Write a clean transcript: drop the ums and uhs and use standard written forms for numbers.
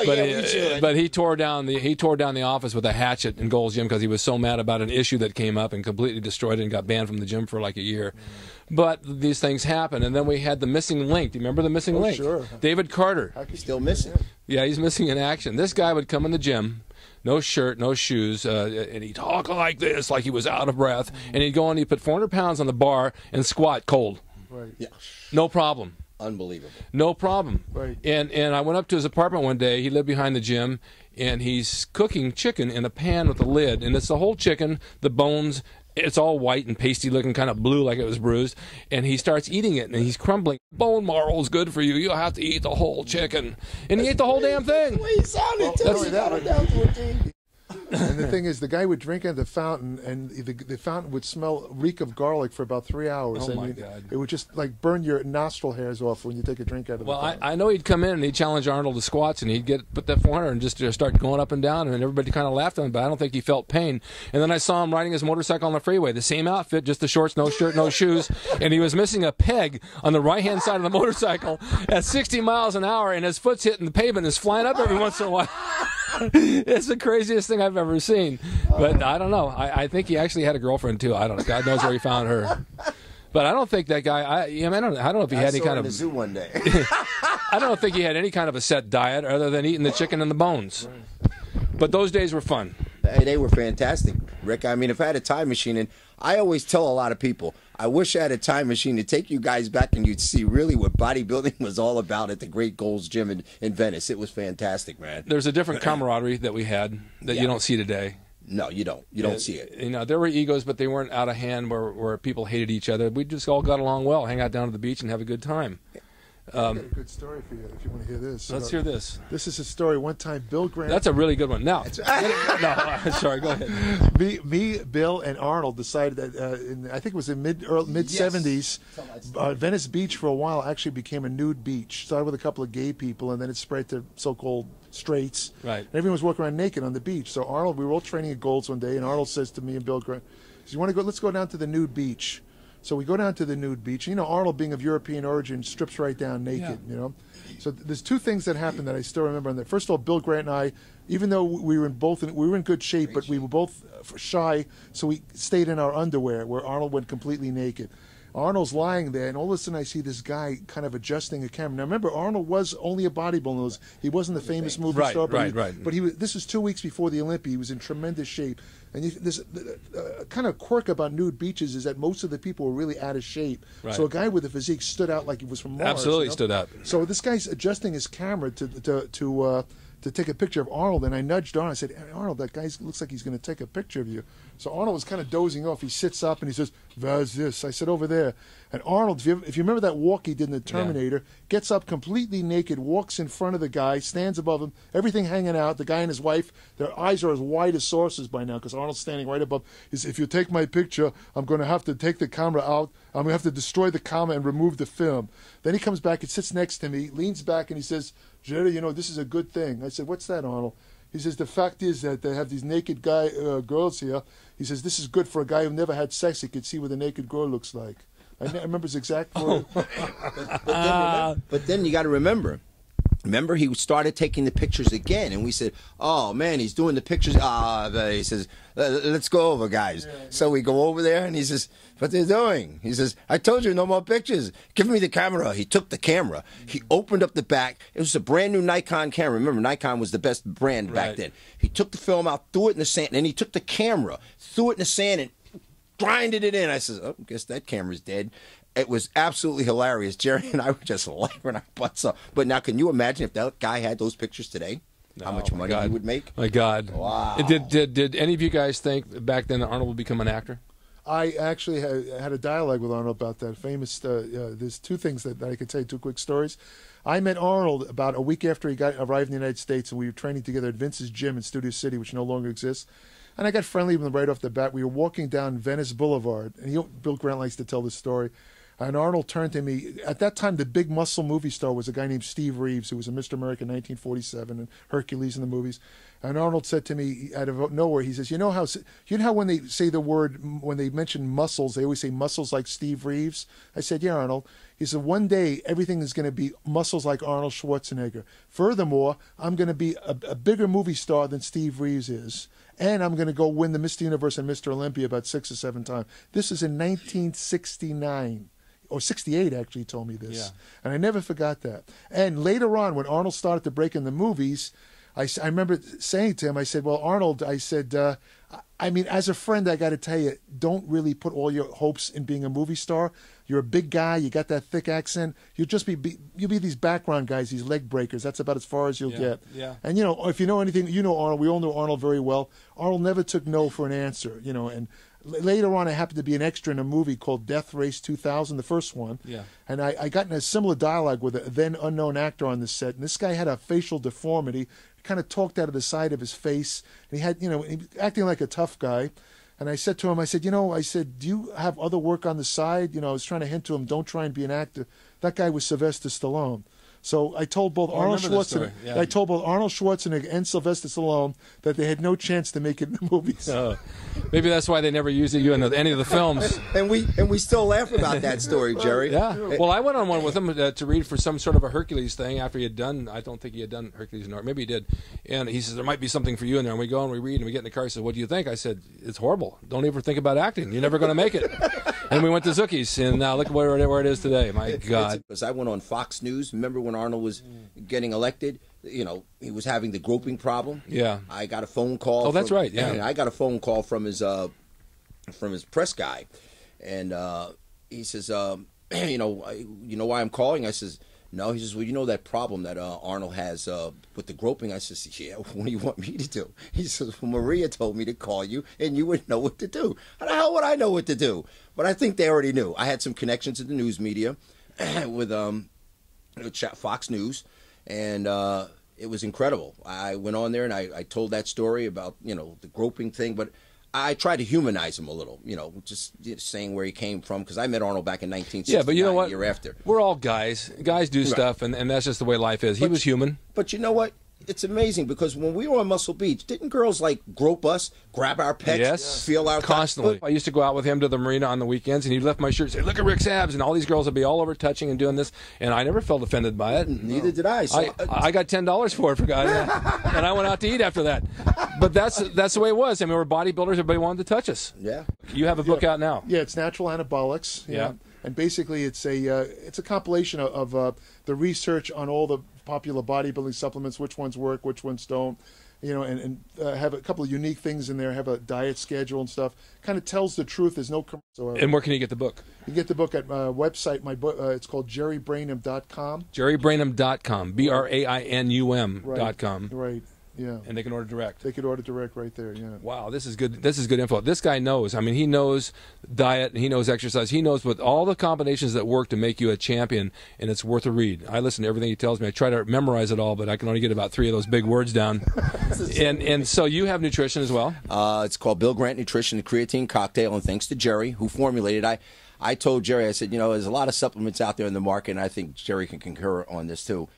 But he tore down the office with a hatchet in Gold's Gym because he was so mad about an issue that came up and completely destroyed it and got banned from the gym for like a year. But these things happen, and then we had the missing link. Do you remember the missing link? Sure. David Carter. He's still missing. Yeah, he's missing in action. This guy would come in the gym, no shirt, no shoes, and he'd talk like this, like he was out of breath. And he'd go and he'd put 400 pounds on the bar and squat cold. Right. Yeah. No problem. Unbelievable. No problem. Right. And I went up to his apartment one day. He lived behind the gym, and he's cooking chicken in a pan with a lid. And it's the whole chicken, the bones. It's all white and pasty looking, kind of blue like it was bruised. And he starts eating it, and he's crumbling. Bone marrow is good for you. You'll have to eat the whole chicken. And he ate the whole damn thing. The way he sounded, And the thing is, the guy would drink at the fountain, and the fountain would reek of garlic for about 3 hours. Oh, my God. It would just like burn your nostril hairs off when you take a drink out of the fountain. I know he'd come in and he'd challenge Arnold to squats, and he'd put that 400 and just start going up and down, and everybody kind of laughed at him, but I don't think he felt pain. And then I saw him riding his motorcycle on the freeway, the same outfit, just the shorts, no shirt, no shoes, and he was missing a peg on the right-hand side of the motorcycle at 60 miles an hour, and his foot's hitting the pavement and is flying up every once in a while. It's the craziest thing I've ever seen. But I don't know. I think he actually had a girlfriend too. I don't know. God knows where he found her. But I don't think that guy. I don't know if he had any kind of. I saw him in the zoo one day. I don't think he had any kind of a set diet other than eating the chicken and the bones. But those days were fun. They were fantastic, Rick. I mean, if I had a time machine, and I always tell a lot of people, I wish I had a time machine to take you guys back and you'd see really what bodybuilding was all about at the great Gold's Gym in Venice. It was fantastic, man. There's a different camaraderie that we had that you don't see today. No, you don't. You don't see it. You know, there were egos, but they weren't out of hand where people hated each other. We just all got along well, hang out down to the beach and have a good time. I've got a good story for you if you want to hear this. Let's hear this. This is a story. One time, Bill Grant. That's a really good one. Now, no, sorry, go ahead. Me, Bill, and Arnold decided that I think it was in mid 70s, Venice Beach for a while actually became a nude beach. Started with a couple of gay people, and then it spread to so-called straights. Right. And everyone was walking around naked on the beach. So Arnold, we were all training at Gold's one day, and Arnold says to me and Bill Grant, "You want to go? Let's go down to the nude beach." So we go down to the nude beach. You know, Arnold, being of European origin, strips right down naked, you know. So there's two things that happened that I still remember. And first of all, Bill Grant and I, even though we were in good shape, but we were both shy, so we stayed in our underwear, where Arnold went completely naked. Arnold's lying there, and all of a sudden I see this guy kind of adjusting a camera. Now remember, Arnold was only a bodybuilder. He wasn't the famous movie star. Right. But this was 2 weeks before the Olympia. He was in tremendous shape. And this kind of quirk about nude beaches is that most of the people were really out of shape. Right. So a guy with a physique stood out like he was from Mars. Absolutely stood out. So this guy's adjusting his camera to take a picture of Arnold, and I nudged Arnold. I said, "Hey, Arnold, that guy looks like he's going to take a picture of you." So Arnold was kind of dozing off. He sits up and he says, "Where's this?" I said, "Over there." And Arnold, if you remember that walk he did in the Terminator, gets up completely naked, walks in front of the guy, stands above him, everything hanging out. The guy and his wife, their eyes are as wide as saucers by now because Arnold's standing right above. He says, "If you take my picture, I'm going to have to take the camera out. I'm going to have to destroy the camera and remove the film." Then he comes back and sits next to me, leans back, and he says, "Jerry, you know, this is a good thing." I said, "What's that, Arnold?" He says, "The fact is that they have these naked girls here." He says, "This is good for a guy who never had sex. He could see what a naked girl looks like." I remember his exact word. But then you got to remember, he started taking the pictures again, and we said, "Oh man, he's doing the pictures." He says, "Let's go over, guys." Yeah. So we go over there, and he says, "What they're doing?" He says, "I told you, no more pictures. Give me the camera." He took the camera. He opened up the back. It was a brand new Nikon camera. Remember, Nikon was the best brand back then. He took the film out, threw it in the sand, and then he took the camera, threw it in the sand, and grinded it in. I said, "Oh, I guess that camera's dead." It was absolutely hilarious. Jerry and I were just laughing our butts off. But now, can you imagine if that guy had those pictures today? How much money he would make? My God. Wow. Did any of you guys think back then that Arnold would become an actor? I actually had a dialogue with Arnold about that. There's two things that I could tell you, two quick stories. I met Arnold about a week after he arrived in the United States, and we were training together at Vince's gym in Studio City, which no longer exists. And I got friendly with him right off the bat. We were walking down Venice Boulevard, and Bill Grant likes to tell this story. And Arnold turned to me. At that time, the big muscle movie star was a guy named Steve Reeves, who was a Mr. America in 1947 and Hercules in the movies. And Arnold said to me out of nowhere, he says, you know how when they say the word, when they mention muscles, they always say muscles like Steve Reeves? I said, yeah, Arnold. He said, one day everything is going to be muscles like Arnold Schwarzenegger. Furthermore, I'm going to be a bigger movie star than Steve Reeves is. And I'm going to go win the Mr. Universe and Mr. Olympia about 6 or 7 times. This is in 1969. Or 68, actually, he told me this. Yeah. And I never forgot that. And later on, when Arnold started to break in the movies, I remember saying to him, I said, well, Arnold, I said, I mean, as a friend, I got to tell you, don't really put all your hopes in being a movie star. You're a big guy. You got that thick accent. You'll just you'll be these background guys, these leg breakers. That's about as far as you'll get. Yeah. And, you know, if you know anything, you know Arnold. We all know Arnold very well. Arnold never took no for an answer, you know. And later on, I happened to be an extra in a movie called Death Race 2000, the first one. Yeah. And I got in a similar dialogue with a then unknown actor on the set. And this guy had a facial deformity. Kind of talked out of the side of his face, and he had, you know, he was acting like a tough guy. And I said to him, I said, you know, I said, do you have other work on the side? You know, I was trying to hint to him, don't try and be an actor. That guy was Sylvester Stallone. So I told both Arnold Schwarzenegger, Yeah. I told both Arnold Schwarzenegger and Sylvester Stallone that they had no chance to make it in the movies. Maybe that's why they never used you in any of the films. And we still laugh about that story, Jerry. Yeah. Well, I went on one with him to read for some sort of a Hercules thing after he had done, I don't think he had done Hercules, nor maybe he did. And he says, there might be something for you in there. And we go and we read and we get in the car. He said, what do you think? I said, it's horrible. Don't ever think about acting. You're never going to make it. And we went to Zookie's, and now look where it is today. My God. Because I went on Fox News. Remember when Arnold was getting elected? You know, he was having the groping problem. Yeah. I got a phone call. Oh, that's right. Yeah. I got a phone call from his press guy, and he says, you know why I'm calling? I says, no. He says, well, you know that problem that Arnold has with the groping? I says, yeah. What do you want me to do? He says, well, Maria told me to call you, and you would know what to do. How the hell would I know what to do? But I think they already knew. I had some connections in the news media with Fox News, and it was incredible. I went on there and I told that story about, you know, the groping thing, but I tried to humanize him a little, you know, just saying where he came from, because I met Arnold back in 1969, yeah, but you know what? Year after. We're all guys. Guys do stuff, and that's just the way life is. He was human. But you know what? It's amazing, because when we were on Muscle Beach, didn't girls like grope us, grab our pecs, yes, feel our constantly. I used to go out with him to the marina on the weekends, and he'd lift my shirt and say, look at Rick's abs, and all these girls would be all over touching and doing this, and I never felt offended by it. Neither did I. So, I got $10 for it, for God, and I went out to eat after that. But that's the way it was. I mean, we're bodybuilders. Everybody wanted to touch us. Yeah. You have a book out now. Yeah, it's Natural Anabolics. Yeah. And basically, it's a compilation of the research on all the popular bodybuilding supplements, which ones work, which ones don't, you know, and have a couple of unique things in there. Have a diet schedule and stuff. Kind of tells the truth. There's no commercial. And where can you get the book? You can get the book at my website. My book. It's called JerryBrainum.com. JerryBrainum.com. BRAINUM.com. Right. Yeah. And they can order direct. They could order direct right there. Yeah. Wow, this is good. This is good info. This guy knows. I mean, he knows diet. He knows exercise. He knows what all the combinations that work to make you a champion, and it's worth a read. I listen to everything he tells me. I try to memorize it all, but I can only get about 3 of those big words down. and so you have nutrition as well. It's called Bill Grant Nutrition, the creatine cocktail, and thanks to Jerry, who formulated it. I told Jerry, I said, you know, there's a lot of supplements out there in the market, and I think Jerry can concur on this too.